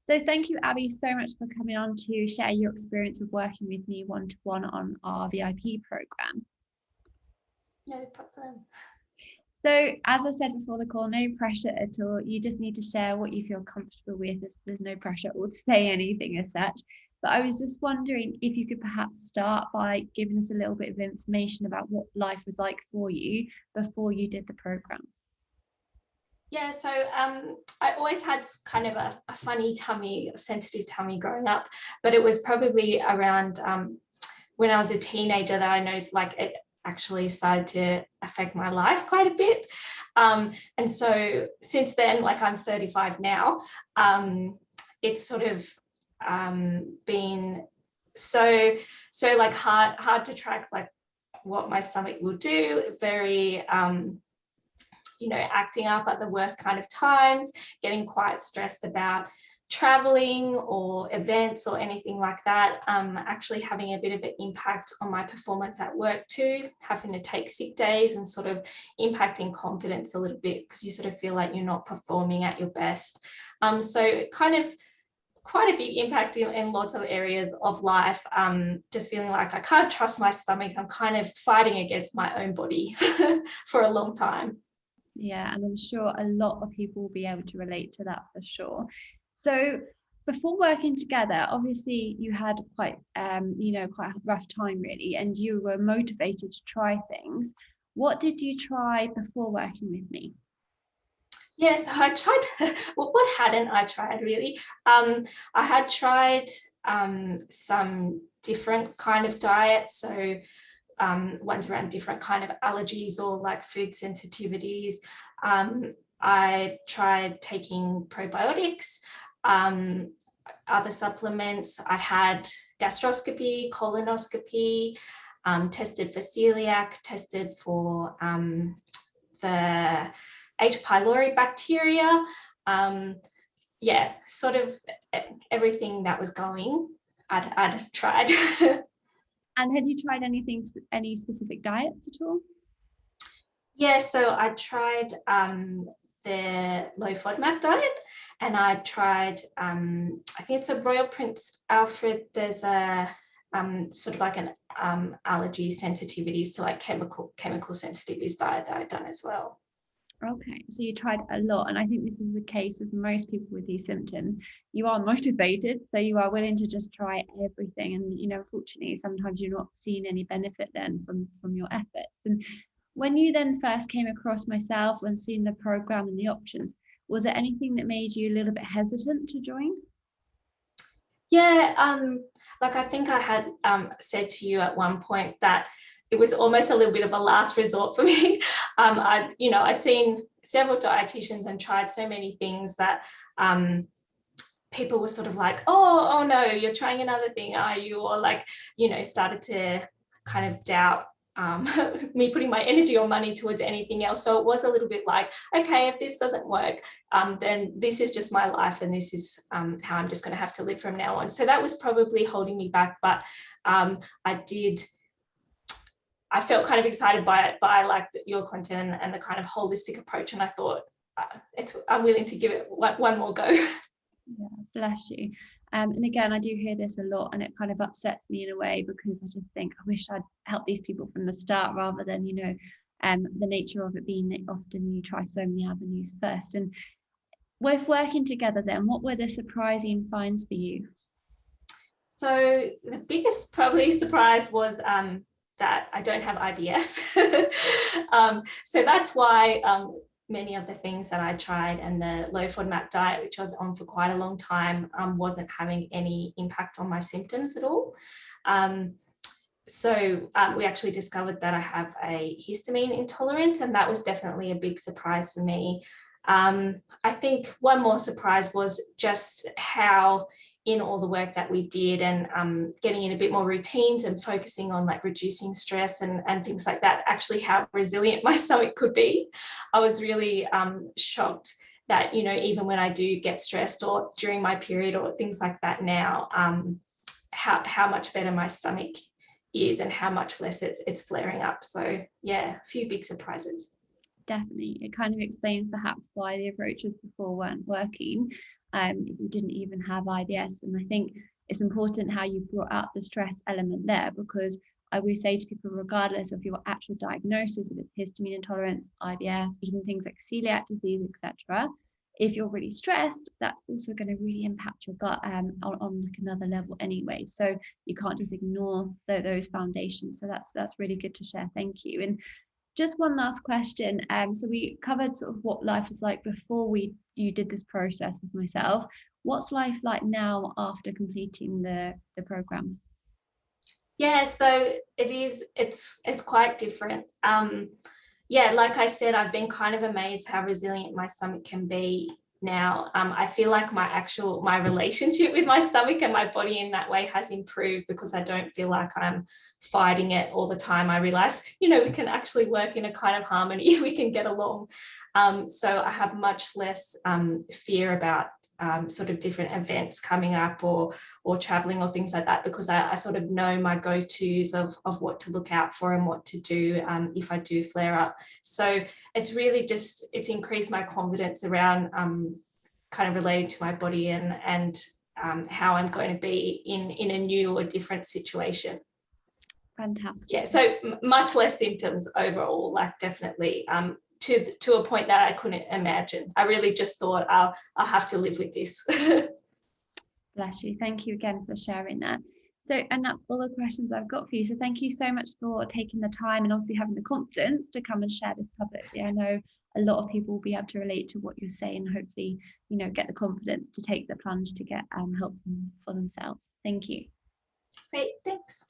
So thank you, Abby, so much for coming on to share your experience of working with me one-to-one on our VIP program. No problem. So as I said before the call, no pressure at all. You just need to share what you feel comfortable with. There's no pressure or to say anything as such. But I was just wondering if you could perhaps start by giving us a little bit of information about what life was like for you before you did the program. Yeah, so I always had kind of a funny tummy, a sensitive tummy growing up, but it was probably around when I was a teenager that I noticed like it actually started to affect my life quite a bit. And so since then, like I'm 35 now, it's sort of been so like hard to track like what my stomach will do, very acting up at the worst kind of times, getting quite stressed about traveling or events or anything like that, actually having a bit of an impact on my performance at work too, having to take sick days and sort of impacting confidence a little bit because you sort of feel like you're not performing at your best. So kind of quite a big impact in lots of areas of life, just feeling like I can't trust my stomach. I'm kind of fighting against my own body for a long time. Yeah, and I'm sure a lot of people will be able to relate to that for sure. So before working together, obviously you had quite quite a rough time really, and you were motivated to try things. What did you try before working with me? Yeah, so I tried, well, what hadn't I tried really? I had tried some different kind of diets. So ones around different kind of allergies or like food sensitivities. I tried taking probiotics, other supplements. I had gastroscopy, colonoscopy, tested for celiac, tested for the H. pylori bacteria. Yeah, sort of everything that was going, I'd tried. And had you tried any specific diets at all? Yeah, so I tried the low FODMAP diet, and I tried, I think it's a Royal Prince Alfred. There's a sort of like an allergy sensitivities to like chemical sensitivities diet that I've done as well. Okay, so you tried a lot, and I think this is the case with most people with these symptoms. You are motivated, so you are willing to just try everything, and unfortunately, sometimes you're not seeing any benefit then from your efforts. And when you then first came across myself and seen the program and the options, was there anything that made you a little bit hesitant to join? Yeah, like I think I had said to you at one point that it was almost a little bit of a last resort for me. I'd seen several dietitians and tried so many things that people were sort of like, oh no, you're trying another thing, are you? Or like, started to kind of doubt me putting my energy or money towards anything else. So it was a little bit like, okay, if this doesn't work, then this is just my life, and this is how I'm just going to have to live from now on. So that was probably holding me back, but I felt kind of excited by it, by like your content and the kind of holistic approach, and I thought I'm willing to give it one more go. Yeah, bless you. And again, I do hear this a lot, and it kind of upsets me in a way because I just think I wish I'd helped these people from the start rather than, the nature of it being that often you try so many avenues first. And with working together then, what were the surprising finds for you? So the biggest probably surprise was that I don't have IBS. So that's why many of the things that I tried and the low FODMAP diet, which I was on for quite a long time, wasn't having any impact on my symptoms at all. So we actually discovered that I have a histamine intolerance, and that was definitely a big surprise for me. I think one more surprise was just how, in all the work that we did and getting in a bit more routines and focusing on like reducing stress and things like that, actually how resilient my stomach could be. I was really shocked that, even when I do get stressed or during my period or things like that now, how much better my stomach is and how much less it's flaring up. So yeah, a few big surprises. Definitely. It kind of explains perhaps why the approaches before weren't working. if you didn't even have IBS. And I think it's important how you brought out the stress element there, because I always say to people, regardless of your actual diagnosis, if it's histamine intolerance, IBS, even things like celiac disease, etc., if you're really stressed, that's also going to really impact your gut on like another level anyway. So you can't just ignore those foundations. So that's really good to share. Thank you. And just one last question. So we covered sort of what life was like before you did this process with myself. What's life like now after completing the program? Yeah, so it's quite different. Yeah, like I said, I've been kind of amazed how resilient my stomach can be now. I feel like my relationship with my stomach and my body in that way has improved, because I don't feel like I'm fighting it all the time. I realize, we can actually work in a kind of harmony. We can get along. So I have much less fear about sort of different events coming up or traveling or things like that, because I sort of know my go-tos of what to look out for and what to do if I do flare up. So it's really just, it's increased my confidence around kind of relating to my body and how I'm going to be in a new or different situation. Fantastic. Yeah, so much less symptoms overall, like definitely to a point that I couldn't imagine. I really just thought I'll have to live with this. Bless you. Thank you again for sharing that. So, and that's all the questions I've got for you. So thank you so much for taking the time and obviously having the confidence to come and share this publicly. I know a lot of people will be able to relate to what you're saying, hopefully, get the confidence to take the plunge to get help for themselves. Thank you. Great, thanks.